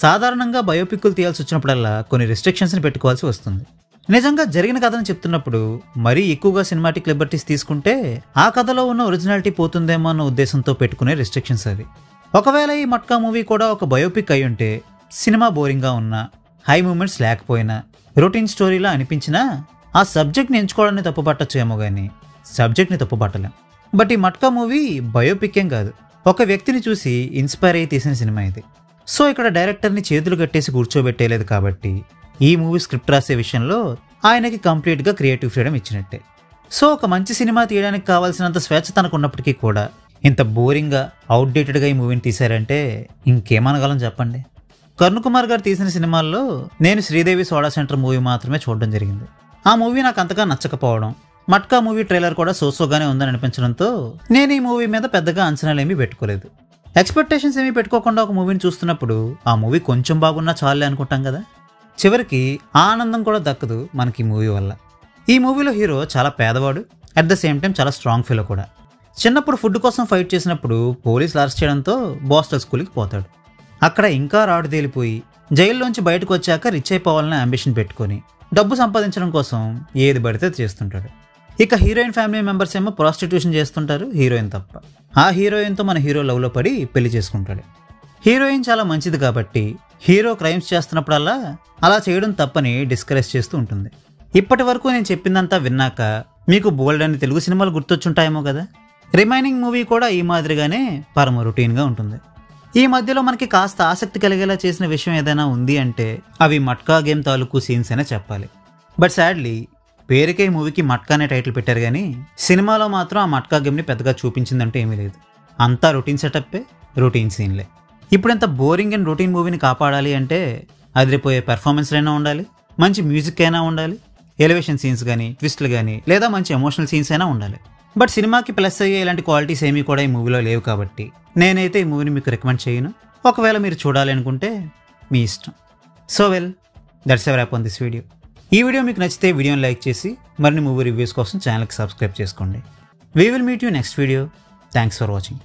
సాధారణంగా బయోపిక్లు తీయాల్సి వచ్చినప్పుడల్లా కొన్ని రిస్ట్రిక్షన్స్ని పెట్టుకోవాల్సి వస్తుంది. నిజంగా జరిగిన కథను చెప్తున్నప్పుడు మరీ ఎక్కువగా సినిమాటిక్ లిబర్టీస్ తీసుకుంటే ఆ కథలో ఉన్న ఒరిజినాలిటీ పోతుందేమో అన్న ఉద్దేశంతో పెట్టుకునే రిస్ట్రిక్షన్స్ అవి. ఒకవేళ ఈ మట్కా మూవీ కూడా ఒక బయోపిక్ అయి ఉంటే సినిమా బోరింగ్గా ఉన్నా, హై మూమెంట్స్ లేకపోయినా, రొటీన్ స్టోరీలా అనిపించినా ఆ సబ్జెక్ట్ని ఎంచుకోవడాన్ని తప్పుపట్టచ్చేమో కానీ సబ్జెక్ట్ని తప్పుపట్టలేం. బట్ ఈ మట్కా మూవీ బయోపిక్ ఏం కాదు, ఒక వ్యక్తిని చూసి ఇన్స్పైర్ అయ్యి తీసిన సినిమా ఇది. సో ఇక్కడ డైరెక్టర్ని చేతులు కట్టేసి కూర్చోబెట్టేలేదు కాబట్టి ఈ మూవీ స్క్రిప్ట్ రాసే విషయంలో ఆయనకి కంప్లీట్గా క్రియేటివ్ ఫ్రీడమ్ ఇచ్చినట్టే. సో ఒక మంచి సినిమా తీయడానికి కావాల్సినంత స్వేచ్ఛ తనకు ఉన్నప్పటికీ కూడా ఇంత బోరింగ్గా, అవుట్డేటెడ్గా ఈ మూవీని తీశారంటే ఇంకేమనగలం చెప్పండి. కరుణ్ కుమార్ గారు తీసిన సినిమాల్లో నేను శ్రీదేవి సోడా సెంటర్ మూవీ మాత్రమే చూడడం జరిగింది. ఆ మూవీ నాకు అంతగా నచ్చకపోవడం, మట్కా మూవీ ట్రైలర్ కూడా సోసోగానే ఉందని అనిపించడంతో నేను ఈ మూవీ మీద పెద్దగా అంచనాలు ఏమీ పెట్టుకోలేదు. ఎక్స్పెక్టేషన్స్ ఏమీ పెట్టుకోకుండా ఒక మూవీని చూస్తున్నప్పుడు ఆ మూవీ కొంచెం బాగున్నా చాలే అనుకుంటాం కదా. చివరికి ఆ ఆనందం కూడా దక్కదు మనకి ఈ మూవీ వల్ల. ఈ మూవీలో హీరో చాలా పేదవాడు, అట్ ద సేమ్ టైం చాలా స్ట్రాంగ్ ఫీల్ కూడా. చిన్నప్పుడు ఫుడ్ కోసం ఫైట్ చేసినప్పుడు పోలీసులు అరెస్ట్ చేయడంతో బాస్టల్ స్కూల్కి పోతాడు. అక్కడ ఇంకా రాడు తేలిపోయి జైల్లోంచి బయటకు వచ్చాక రిచ్ అయిపోవాలని అంబిషన్ పెట్టుకొని డబ్బు సంపాదించడం కోసం ఏది పడితే చేస్తుంటాడు. ఇక హీరోయిన్ ఫ్యామిలీ మెంబర్స్ ఏమో ప్రాస్టిట్యూషన్ చేస్తుంటారు, హీరోయిన్ తప్ప. ఆ హీరోయిన్తో మన హీరో లవ్లో పడి పెళ్లి చేసుకుంటాడు. హీరోయిన్ చాలా మంచిది కాబట్టి హీరో క్రైమ్స్ చేస్తున్నప్పుడల్లా అలా చేయడం తప్పని డిస్కరేజ్ చేస్తూ ఉంటుంది. ఇప్పటి వరకు నేను చెప్పిందంతా విన్నాక మీకు బోల్డ్ అని తెలుగు సినిమాలు గుర్తొచ్చుంటాయేమో కదా. రిమైనింగ్ మూవీ కూడా ఈ మాదిరిగానే పరమ రొటీన్గా ఉంటుంది. ఈ మధ్యలో మనకి కాస్త ఆసక్తి కలిగేలా చేసిన విషయం ఏదైనా ఉంది అంటే అవి మట్కా గేమ్ తాలూకు సీన్స్ అనే చెప్పాలి. బట్ సాడ్లీ పేరుకే ఈ మూవీకి మట్కా అనే టైటిల్ పెట్టారు కానీ సినిమాలో మాత్రం ఆ మట్కా గేమ్ని పెద్దగా చూపించిందంటే ఏమీ లేదు. అంతా రొటీన్ సెటప్పే, రొటీన్ సీన్లే. ఇప్పుడు ఇంత బోరింగ్ అండ్ రొటీన్ మూవీని కాపాడాలి అంటే అదిరిపోయే పెర్ఫార్మెన్స్లైనా ఉండాలి, మంచి మ్యూజిక్ అయినా ఉండాలి, ఎలివేషన్ సీన్స్ కానీ, ట్విస్ట్లు కానీ, లేదా మంచి ఎమోషనల్ సీన్స్ అయినా ఉండాలి. బట్ సినిమాకి ప్లస్ అయ్యే ఇలాంటి క్వాలిటీస్ ఏమీ కూడా ఈ మూవీలో లేవు కాబట్టి నేనైతే ఈ మూవీని మీకు రికమెండ్ చేయను. ఒకవేళ మీరు చూడాలి అనుకుంటే మీ ఇష్టం. So well, that's ever app on this video. ఈ వీడియో మీకు నచ్చితే వీడియోని లైక్ చేసి మరిన్ని మూవీ రివ్యూస్ కోసం ఛానల్కి సబ్స్క్రైబ్ చేసుకోండి. We will meet you next video. Thanks for watching.